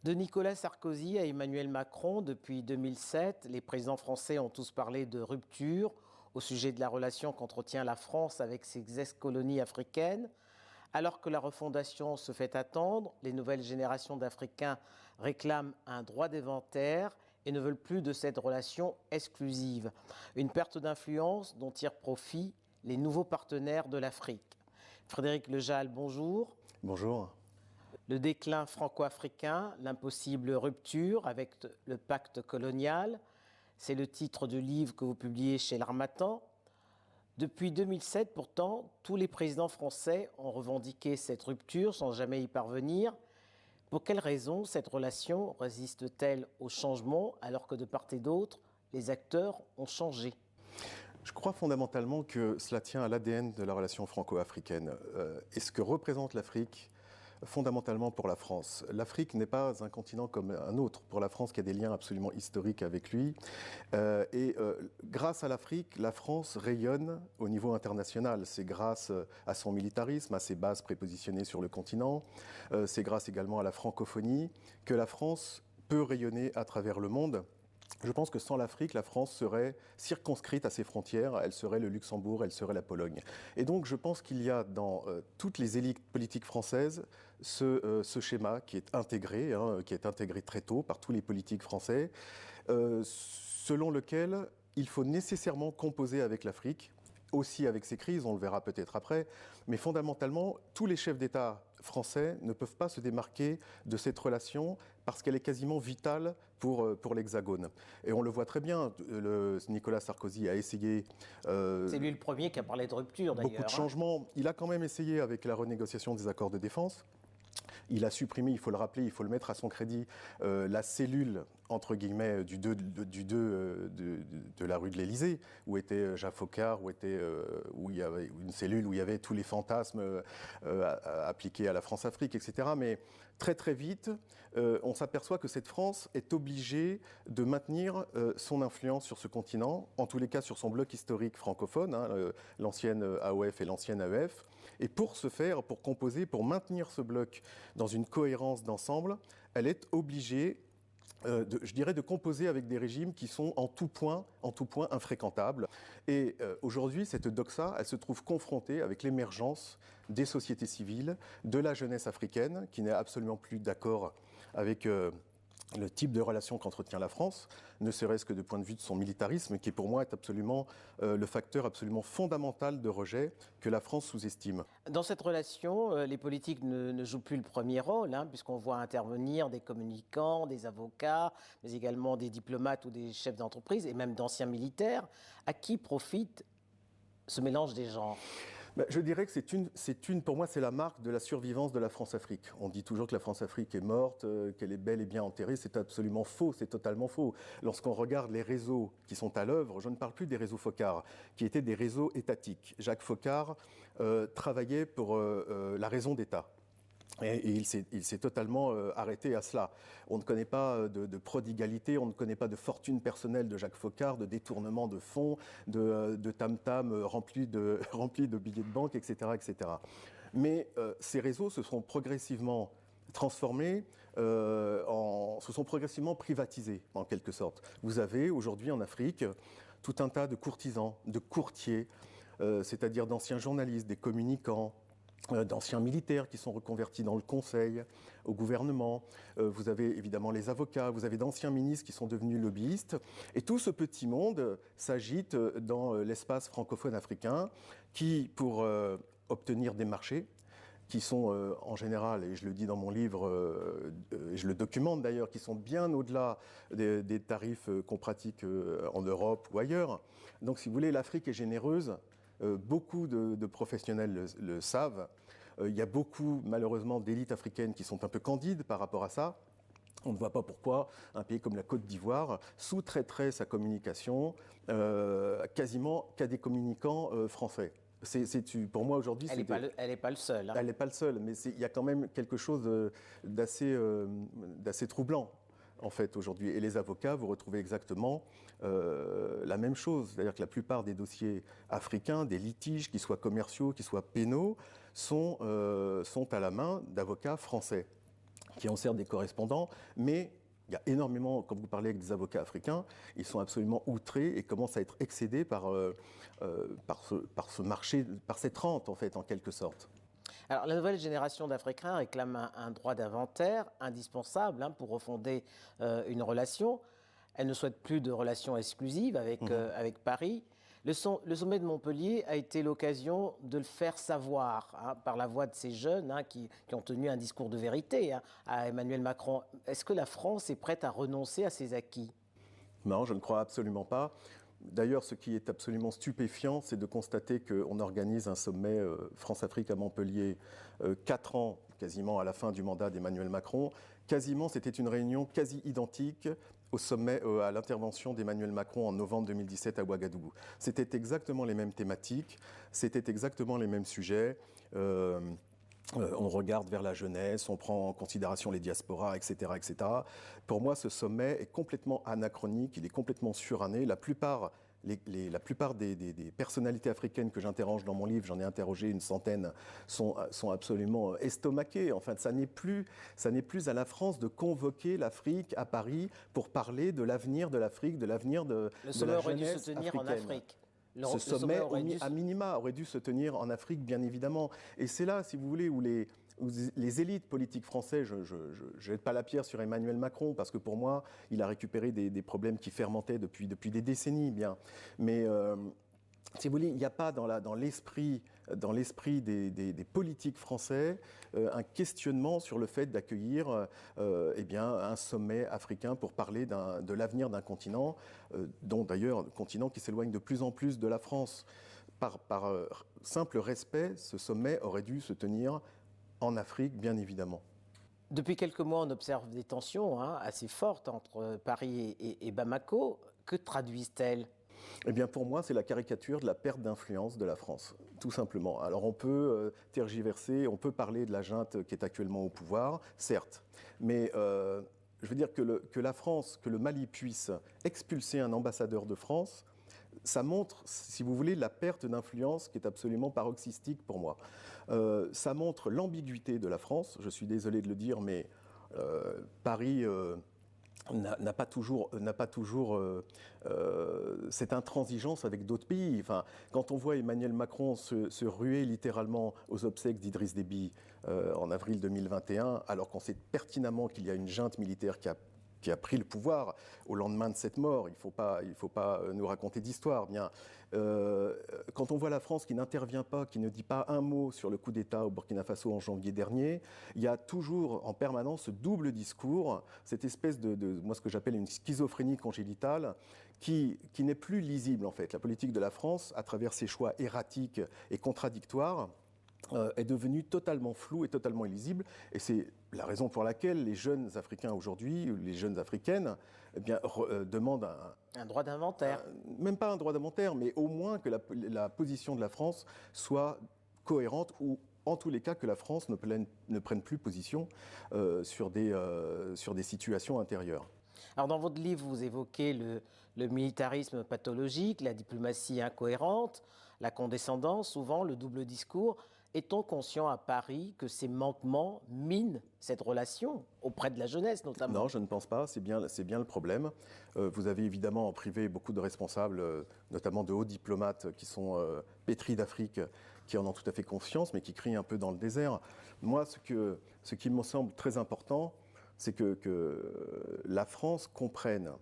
De Nicolas Sarkozy à Emmanuel Macron, depuis 2007, les présidents français ont tous parlé de rupture au sujet de la relation qu'entretient la France avec ses ex-colonies africaines. Alors que la refondation se fait attendre, les nouvelles générations d'Africains réclament un droit d'inventaire et ne veulent plus de cette relation exclusive. Une perte d'influence dont tirent profit les nouveaux partenaires de l'Afrique. Frédéric Lejal, bonjour. Bonjour. Le déclin franco-africain, l'impossible rupture avec le pacte colonial, c'est le titre du livre que vous publiez chez l'Harmattan. Depuis 2007, pourtant, tous les présidents français ont revendiqué cette rupture sans jamais y parvenir. Pour quelles raisons cette relation résiste-t-elle au changement alors que de part et d'autre, les acteurs ont changé? Je crois fondamentalement que cela tient à l'ADN de la relation franco-africaine et ce que représente l'Afrique fondamentalement pour la France. L'Afrique n'est pas un continent comme un autre. Pour la France, qui a des liens absolument historiques avec lui. Grâce à l'Afrique, la France rayonne au niveau international. C'est grâce à son militarisme, à ses bases prépositionnées sur le continent. C'est grâce également à la francophonie que la France peut rayonner à travers le monde. Je pense que sans l'Afrique, la France serait circonscrite à ses frontières, elle serait le Luxembourg, elle serait la Pologne. Et donc je pense qu'il y a dans toutes les élites politiques françaises ce schéma qui est intégré très tôt par tous les politiques français, selon lequel il faut nécessairement composer avec l'Afrique, aussi avec ses crises, on le verra peut-être après, mais fondamentalement, tous les chefs d'État français ne peuvent pas se démarquer de cette relation parce qu'elle est quasiment vitale pour l'Hexagone. Et on le voit très bien, Nicolas Sarkozy a essayé... C'est lui le premier qui a parlé de rupture d'ailleurs. Beaucoup de changements. Il a quand même essayé avec la renégociation des accords de défense. Il a supprimé, il faut le rappeler, il faut le mettre à son crédit, la cellule, entre guillemets, de la rue de l'Élysée, où était Jacques Foccart, où il y avait une cellule où il y avait tous les fantasmes appliqués à la France-Afrique, etc. Mais très très vite, on s'aperçoit que cette France est obligée de maintenir son influence sur ce continent, en tous les cas sur son bloc historique francophone, l'ancienne AOF et l'ancienne AEF. Et pour ce faire, pour composer, pour maintenir ce bloc dans une cohérence d'ensemble, elle est obligée de composer avec des régimes qui sont en tout point infréquentables. Et aujourd'hui, cette doxa, elle se trouve confrontée avec l'émergence des sociétés civiles, de la jeunesse africaine, qui n'est absolument plus d'accord avec le type de relation qu'entretient la France, ne serait-ce que du point de vue de son militarisme, qui pour moi est absolument le facteur absolument fondamental de rejet que la France sous-estime. Dans cette relation, les politiques ne jouent plus le premier rôle, puisqu'on voit intervenir des communicants, des avocats, mais également des diplomates ou des chefs d'entreprise, et même d'anciens militaires. À qui profite ce mélange des genres? Je dirais que pour moi, c'est la marque de la survivance de la France-Afrique. On dit toujours que la France-Afrique est morte, qu'elle est bel et bien enterrée. C'est absolument faux, c'est totalement faux. Lorsqu'on regarde les réseaux qui sont à l'œuvre, je ne parle plus des réseaux Foccart, qui étaient des réseaux étatiques. Jacques Foccart travaillait pour la raison d'État. Et il s'est totalement arrêté à cela. On ne connaît pas de prodigalité, on ne connaît pas de fortune personnelle de Jacques Foccart, de détournement de fonds, de tam-tam remplis de billets de banque, etc., etc. Mais ces réseaux se sont progressivement transformés, se sont progressivement privatisés, en quelque sorte. Vous avez aujourd'hui en Afrique tout un tas de courtisans, de courtiers, c'est-à-dire d'anciens journalistes, des communicants, d'anciens militaires qui sont reconvertis dans le conseil, au gouvernement. Vous avez évidemment les avocats, vous avez d'anciens ministres qui sont devenus lobbyistes. Et tout ce petit monde s'agite dans l'espace francophone africain qui, pour obtenir des marchés, qui sont en général, et je le dis dans mon livre, et je le documente d'ailleurs, qui sont bien au-delà des tarifs qu'on pratique en Europe ou ailleurs. Donc si vous voulez, l'Afrique est généreuse. Beaucoup de professionnels le savent. Il y a beaucoup, malheureusement, d'élites africaines qui sont un peu candides par rapport à ça. On ne voit pas pourquoi un pays comme la Côte d'Ivoire sous-traiterait sa communication quasiment qu'à des communicants français. Pour moi aujourd'hui, elle n'est pas le seul. Elle n'est pas le seul, mais il y a quand même quelque chose d'assez troublant. En fait, aujourd'hui. Et les avocats, vous retrouvez exactement la même chose. C'est-à-dire que la plupart des dossiers africains, des litiges, qu'ils soient commerciaux, qu'ils soient pénaux, sont à la main d'avocats français qui ont certes des correspondants, mais il y a énormément, quand vous parlez avec des avocats africains, ils sont absolument outrés et commencent à être excédés par ce marché, par cette rente en fait, en quelque sorte. Alors, la nouvelle génération d'Africains réclame un droit d'inventaire indispensable pour refonder une relation. Elle ne souhaite plus de relations exclusives avec Paris. Le sommet de Montpellier a été l'occasion de le faire savoir par la voix de ces jeunes qui ont tenu un discours de vérité à Emmanuel Macron. Est-ce que la France est prête à renoncer à ses acquis? Non, je ne crois absolument pas. D'ailleurs, ce qui est absolument stupéfiant, c'est de constater qu'on organise un sommet France-Afrique à Montpellier 4 ans quasiment à la fin du mandat d'Emmanuel Macron. Quasiment, c'était une réunion quasi identique au sommet, à l'intervention d'Emmanuel Macron en novembre 2017 à Ouagadougou. C'était exactement les mêmes thématiques, c'était exactement les mêmes sujets. On regarde vers la jeunesse, on prend en considération les diasporas, etc., etc. Pour moi, ce sommet est complètement anachronique, il est complètement suranné. La plupart des personnalités africaines que j'interroge dans mon livre, j'en ai interrogé une centaine, sont absolument estomaquées. Enfin, ça n'est plus à la France de convoquer l'Afrique à Paris pour parler de l'avenir de l'Afrique, de l'avenir de la jeunesse africaine. Le sommet aurait dû se tenir en Afrique. Ce sommet, à minima, aurait dû se tenir en Afrique, bien évidemment. Et c'est là, si vous voulez, où les élites politiques françaises, je ne jette pas la pierre sur Emmanuel Macron, parce que pour moi, il a récupéré des problèmes qui fermentaient depuis des décennies, bien. Mais si vous voulez, il n'y a pas dans l'esprit des politiques français un questionnement sur le fait d'accueillir un sommet africain pour parler de l'avenir d'un continent, dont d'ailleurs un continent qui s'éloigne de plus en plus de la France. Par simple respect, ce sommet aurait dû se tenir en Afrique, bien évidemment. Depuis quelques mois, on observe des tensions assez fortes entre Paris et Bamako. Que traduisent-elles? Eh bien, pour moi, c'est la caricature de la perte d'influence de la France, tout simplement. Alors, on peut tergiverser, on peut parler de la junte qui est actuellement au pouvoir, certes, mais je veux dire que la France, que le Mali puisse expulser un ambassadeur de France, ça montre, si vous voulez, la perte d'influence qui est absolument paroxystique pour moi. Ça montre l'ambiguïté de la France, je suis désolé de le dire, mais Paris n'a pas toujours cette intransigeance avec d'autres pays. Enfin, quand on voit Emmanuel Macron se ruer littéralement aux obsèques d'Idriss Déby en avril 2021, alors qu'on sait pertinemment qu'il y a une junte militaire qui a pris le pouvoir au lendemain de cette mort. Il faut pas nous raconter d'histoire. Bien, quand on voit la France qui n'intervient pas, qui ne dit pas un mot sur le coup d'État au Burkina Faso en janvier dernier, il y a toujours en permanence ce double discours, cette espèce de moi ce que j'appelle une schizophrénie congénitale, qui n'est plus lisible en fait. La politique de la France, à travers ses choix erratiques et contradictoires, est devenue totalement floue et totalement illisible. Et c'est la raison pour laquelle les jeunes Africains aujourd'hui, les jeunes Africaines, demandent un droit d'inventaire. Même pas un droit d'inventaire, mais au moins que la position de la France soit cohérente, ou en tous les cas que la France ne prenne plus position sur des situations intérieures. Alors dans votre livre, vous évoquez le militarisme pathologique, la diplomatie incohérente, la condescendance, souvent le double discours. Est-on conscient à Paris que ces manquements minent cette relation auprès de la jeunesse notamment? Non, je ne pense pas, c'est bien le problème. Vous avez évidemment en privé beaucoup de responsables, notamment de hauts diplomates qui sont pétris d'Afrique, qui en ont tout à fait conscience, mais qui crient un peu dans le désert. Moi, ce qui me semble très important, c'est que la France comprenne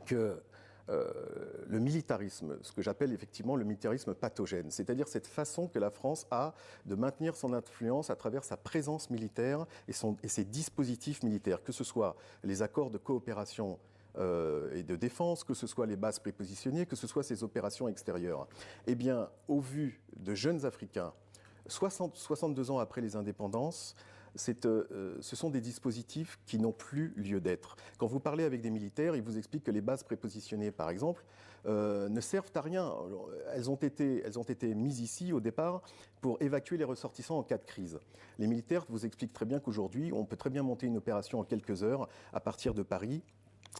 que le militarisme, ce que j'appelle effectivement le militarisme pathogène, c'est-à-dire cette façon que la France a de maintenir son influence à travers sa présence militaire et ses dispositifs militaires, que ce soit les accords de coopération et de défense, que ce soit les bases prépositionnées, que ce soit ses opérations extérieures. Eh bien, au vu de jeunes Africains, 62 ans après les indépendances, ce sont des dispositifs qui n'ont plus lieu d'être. Quand vous parlez avec des militaires, ils vous expliquent que les bases prépositionnées, par exemple, ne servent à rien. Elles ont été mises ici au départ pour évacuer les ressortissants en cas de crise. Les militaires vous expliquent très bien qu'aujourd'hui, on peut très bien monter une opération en quelques heures à partir de Paris,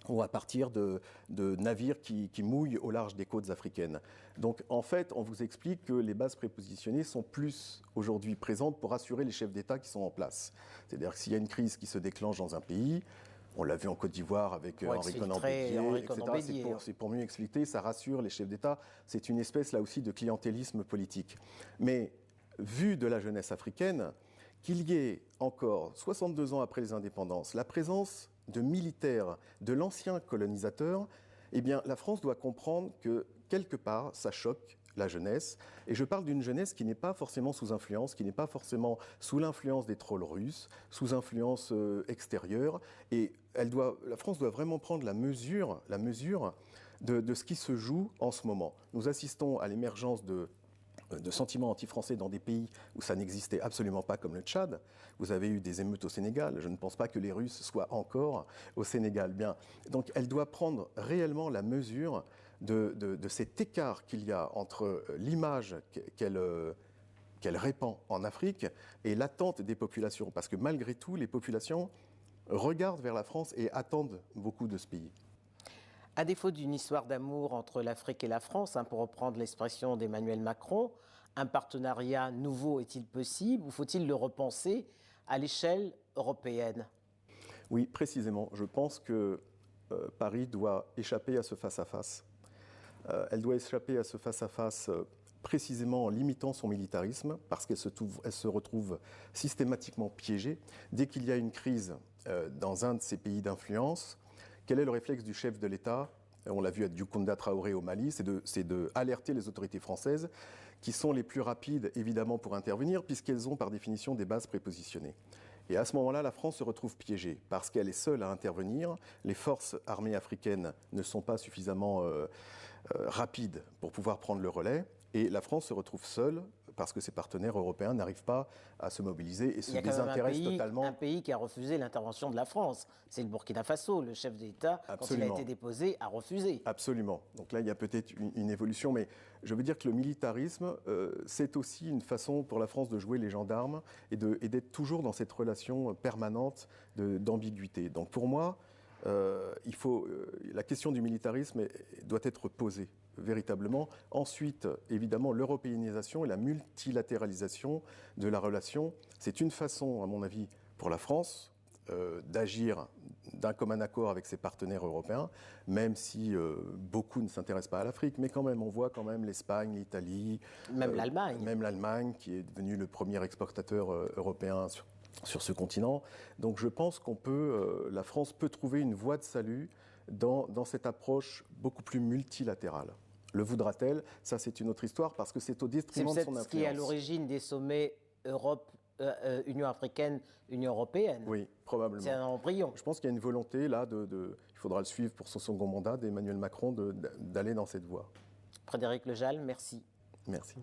ou à partir de navires qui mouillent au large des côtes africaines. Donc en fait, on vous explique que les bases prépositionnées sont plus aujourd'hui présentes pour assurer les chefs d'État qui sont en place. C'est-à-dire que s'il y a une crise qui se déclenche dans un pays, on l'a vu en Côte d'Ivoire avec Henri Konan Bédier, etc. C'est pour mieux expliquer, ça rassure les chefs d'État. C'est une espèce là aussi de clientélisme politique. Mais vu de la jeunesse africaine, qu'il y ait encore 62 ans après les indépendances, la présence de militaires de l'ancien colonisateur, eh bien, la France doit comprendre que, quelque part, ça choque la jeunesse. Et je parle d'une jeunesse qui n'est pas forcément sous influence, qui n'est pas forcément sous l'influence des trolls russes, sous influence extérieure. Et la France doit vraiment prendre la mesure de ce qui se joue en ce moment. Nous assistons à l'émergence de sentiments anti-français dans des pays où ça n'existait absolument pas, comme le Tchad. Vous avez eu des émeutes au Sénégal. Je ne pense pas que les Russes soient encore au Sénégal. Bien. Donc elle doit prendre réellement la mesure de cet écart qu'il y a entre l'image qu'elle répand en Afrique et l'attente des populations. Parce que malgré tout, les populations regardent vers la France et attendent beaucoup de ce pays. À défaut d'une histoire d'amour entre l'Afrique et la France, pour reprendre l'expression d'Emmanuel Macron, un partenariat nouveau est-il possible ou faut-il le repenser à l'échelle européenne? Oui, précisément. Je pense que Paris doit échapper à ce face-à-face. Elle doit échapper à ce face-à-face précisément en limitant son militarisme, parce qu'elle se retrouve systématiquement piégée. Dès qu'il y a une crise dans un de ses pays d'influence, quel est le réflexe du chef de l'État? On l'a vu à Dioukunda Traoré au Mali, c'est de alerter les autorités françaises, qui sont les plus rapides, évidemment, pour intervenir, puisqu'elles ont, par définition, des bases prépositionnées. Et à ce moment-là, la France se retrouve piégée, parce qu'elle est seule à intervenir. Les forces armées africaines ne sont pas suffisamment rapides pour pouvoir prendre le relais. Et la France se retrouve seule, parce que ses partenaires européens n'arrivent pas à se mobiliser et se désintéressent totalement. Un pays qui a refusé l'intervention de la France, c'est le Burkina Faso. Le chef d'État, quand il a été déposé, a refusé. Absolument. Donc là, il y a peut-être une évolution, mais je veux dire que le militarisme, c'est aussi une façon pour la France de jouer les gendarmes et d'être toujours dans cette relation permanente d'ambiguïté. Donc pour moi, la question du militarisme doit être posée véritablement. Ensuite, évidemment, l'européanisation et la multilatéralisation de la relation, c'est une façon, à mon avis, pour la France d'agir d'un commun accord avec ses partenaires européens, même si beaucoup ne s'intéressent pas à l'Afrique, mais quand même, on voit quand même l'Espagne, l'Italie, même l'Allemagne. Même l'Allemagne, qui est devenue le premier exportateur européen sur ce continent. Donc je pense la France peut trouver une voie de salut dans cette approche beaucoup plus multilatérale. Le voudra-t-elle? Ça, c'est une autre histoire, parce que c'est au détriment de son influence. C'est ce qui est à l'origine des sommets Union africaine, Union européenne. Oui, probablement. C'est un embryon. Je pense qu'il y a une volonté, là, il faudra le suivre pour son second mandat, d'Emmanuel Macron, d'aller dans cette voie. Frédéric Lejal, merci. Merci.